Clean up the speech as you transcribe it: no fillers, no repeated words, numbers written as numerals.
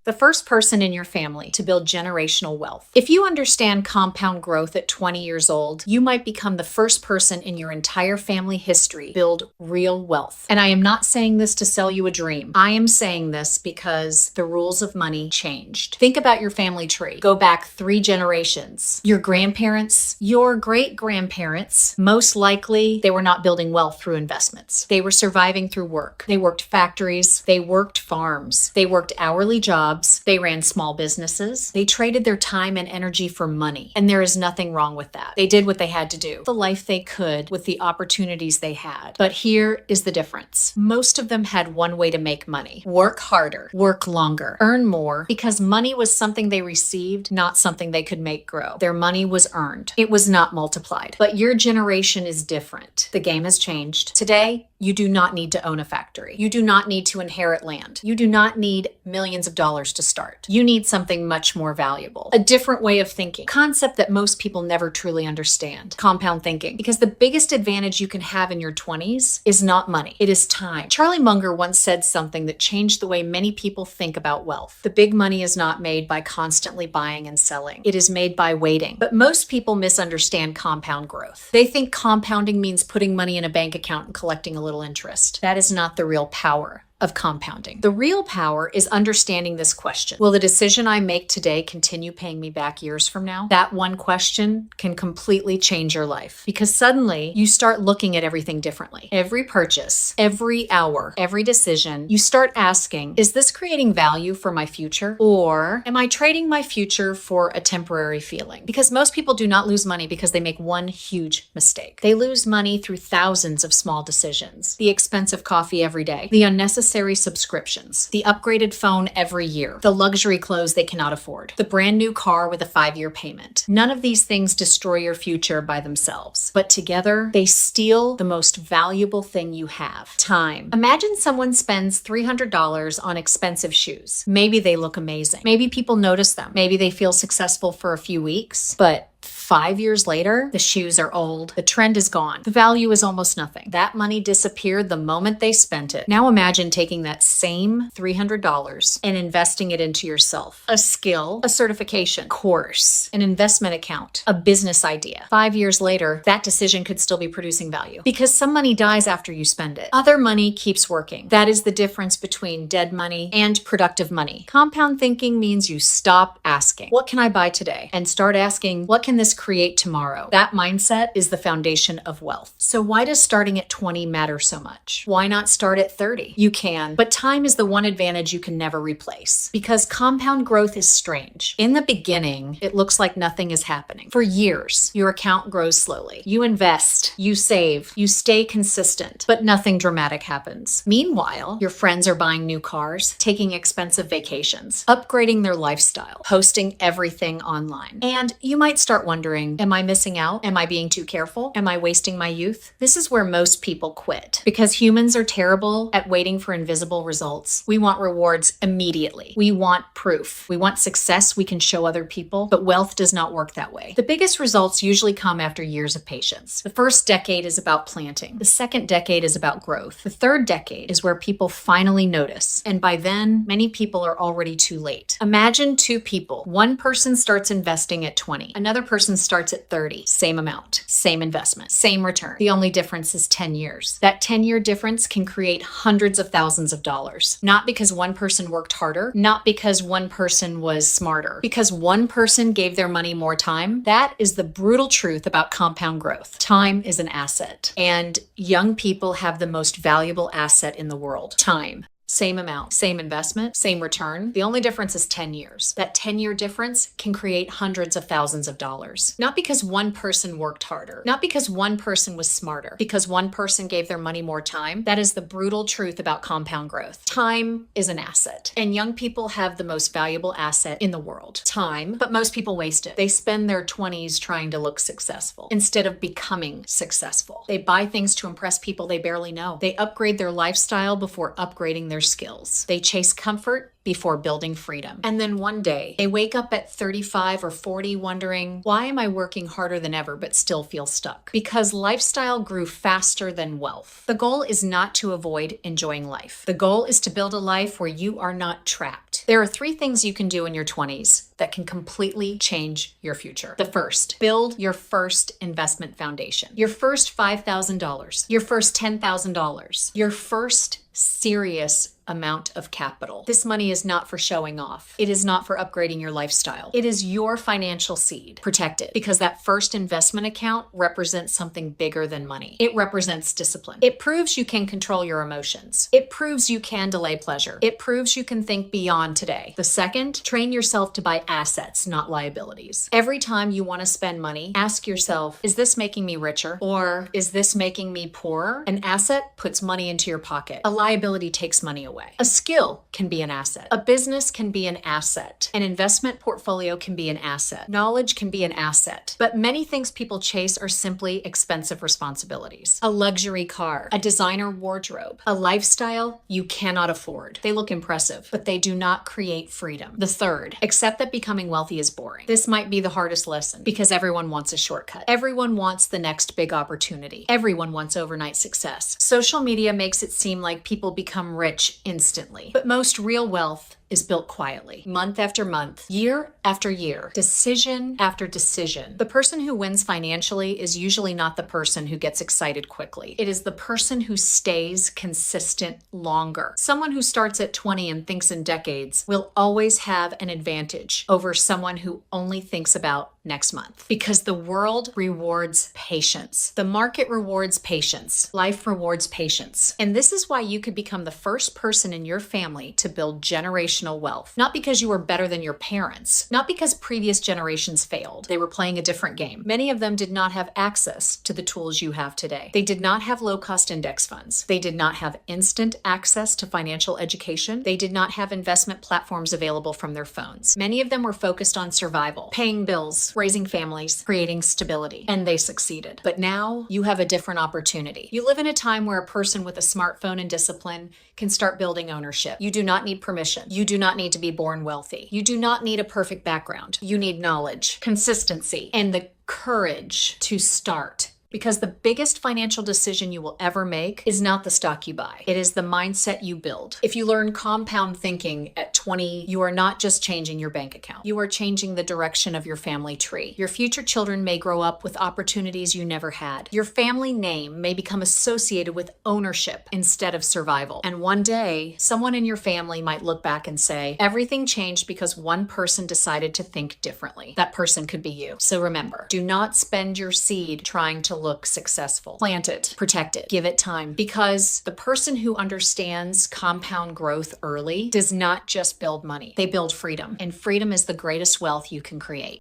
the first person in your family to build generational wealth. If you understand compound growth at 20 years old, you might become the first person in your entire family history to build real wealth. And I am not saying this to sell you a dream. I am saying this because the rules of money changed. Think about your family tree. Go back 3 generations. Your grandparents, your great-grandparents, most likely they were not building wealth through investments. They were surviving through work. They worked factories. They worked farms. They worked hourly jobs. They ran small businesses. They traded their time and energy for money. And there is nothing wrong with that. They did what they had to do, the life they could with the opportunities they had. But here is the difference. Most of them had one way to make money: work harder, work longer, earn more, because money was something they received, not something they could make grow. Their money was earned. It was not multiplied. But your generation is different. The game has changed. Today, you do not need to own a factory. You do not need to inherit land. You do not need millions of dollars to start. You need something much more valuable. A different way of thinking. Concept that most people never truly understand. Compound thinking. Because the biggest advantage you can have in your 20s is not money. It is time. Charlie Munger once said something that changed the way many people think about wealth. The big money is not made by constantly buying and selling. It is made by waiting. But most people misunderstand compound growth. They think compounding means putting money in a bank account and collecting a little interest. That is not the real power of compounding. The real power is understanding this question. Will the decision I make today continue paying me back years from now? That one question can completely change your life, because suddenly you start looking at everything differently. Every purchase, every hour, every decision, you start asking, is this creating value for my future? Or am I trading my future for a temporary feeling? Because most people do not lose money because they make one huge mistake. They lose money through thousands of small decisions. The expensive coffee every day, the unnecessary subscriptions, the upgraded phone every year, the luxury clothes they cannot afford, the brand new car with a 5-year payment. None of these things destroy your future by themselves, but together they steal the most valuable thing you have: time. Imagine someone spends $300 on expensive shoes. Maybe they look amazing. Maybe people notice them. Maybe they feel successful for a few weeks, but 5 years later, the shoes are old. The trend is gone. The value is almost nothing. That money disappeared the moment they spent it. Now imagine taking that same $300 and investing it into yourself. A skill, a certification, course, an investment account, a business idea. 5 years later, that decision could still be producing value, because some money dies after you spend it. Other money keeps working. That is the difference between dead money and productive money. Compound thinking means you stop asking, what can I buy today? And start asking, what can this create tomorrow? That mindset is the foundation of wealth. So why does starting at 20 matter so much? Why not start at 30? You can, but time is the one advantage you can never replace, because compound growth is strange. In the beginning, it looks like nothing is happening. For years, your account grows slowly. You invest, you save, you stay consistent, but nothing dramatic happens. Meanwhile, your friends are buying new cars, taking expensive vacations, upgrading their lifestyle, posting everything online. And you might start wondering, am I missing out? Am I being too careful? Am I wasting my youth? This is where most people quit, because humans are terrible at waiting for invisible results. We want rewards immediately. We want proof. We want success we can show other people, but wealth does not work that way. The biggest results usually come after years of patience. The first decade is about planting. The second decade is about growth. The third decade is where people finally notice. And by then, many people are already too late. Imagine 2 people. One person starts investing at 20. Another person starts at 30. Same amount, same investment, same return. The only difference is 10 years. That 10-year difference can create hundreds of thousands of dollars. Not because one person worked harder, not because one person was smarter, because one person gave their money more time. That is the brutal truth about compound growth. Time is an asset, and young people have the most valuable asset in the world: time. Same amount, same investment, same return. The only difference is 10 years. That 10-year difference can create hundreds of thousands of dollars. Not because one person worked harder, not because one person was smarter, because one person gave their money more time. That is the brutal truth about compound growth. Time is an asset, and young people have the most valuable asset in the world: time, but most people waste it. They spend their 20s trying to look successful instead of becoming successful. They buy things to impress people they barely know. They upgrade their lifestyle before upgrading their skills. They chase comfort before building freedom. And then one day, they wake up at 35 or 40 wondering, why am I working harder than ever but still feel stuck? Because lifestyle grew faster than wealth. The goal is not to avoid enjoying life. The goal is to build a life where you are not trapped. There are 3 things you can do in your 20s that can completely change your future. The first, build your first investment foundation. Your first $5,000, your first $10,000, your first serious amount of capital. This money is not for showing off. It is not for upgrading your lifestyle. It is your financial seed. Protect it, because that first investment account represents something bigger than money. It represents discipline. It proves you can control your emotions. It proves you can delay pleasure. It proves you can think beyond today. The second, train yourself to buy assets, not liabilities. Every time you want to spend money, ask yourself, is this making me richer, or is this making me poorer? An asset puts money into your pocket. A liability takes money away. A skill can be an asset. A business can be an asset. An investment portfolio can be an asset. Knowledge can be an asset. But many things people chase are simply expensive responsibilities. A luxury car, a designer wardrobe, a lifestyle you cannot afford. They look impressive, but they do not create freedom. The third, accept that becoming wealthy is boring. This might be the hardest lesson, because everyone wants a shortcut. Everyone wants the next big opportunity. Everyone wants overnight success. Social media makes it seem like people become rich instantly. But most real wealth is built quietly, month after month, year after year, decision after decision. The person who wins financially is usually not the person who gets excited quickly. It is the person who stays consistent longer. Someone who starts at 20 and thinks in decades will always have an advantage over someone who only thinks about next month, because the world rewards patience. The market rewards patience. Life rewards patience. And this is why you could become the first person in your family to build generational wealth. Not because you were better than your parents, not because previous generations failed. They were playing a different game. Many of them did not have access to the tools you have today. They did not have low-cost index funds. They did not have instant access to financial education. They did not have investment platforms available from their phones. Many of them were focused on survival, paying bills, raising families, creating stability, and they succeeded. But now you have a different opportunity. You live in a time where a person with a smartphone and discipline can start building ownership. You do not need permission. You do not need to be born wealthy. You do not need a perfect background. You need knowledge, consistency, and the courage to start. Because the biggest financial decision you will ever make is not the stock you buy. It is the mindset you build. If you learn compound thinking at 20, you are not just changing your bank account. You are changing the direction of your family tree. Your future children may grow up with opportunities you never had. Your family name may become associated with ownership instead of survival. And one day, someone in your family might look back and say, everything changed because one person decided to think differently. That person could be you. So remember, do not spend your seed trying to look successful. Plant it, protect it, give it time, because the person who understands compound growth early does not just build money. They build freedom, and freedom is the greatest wealth you can create.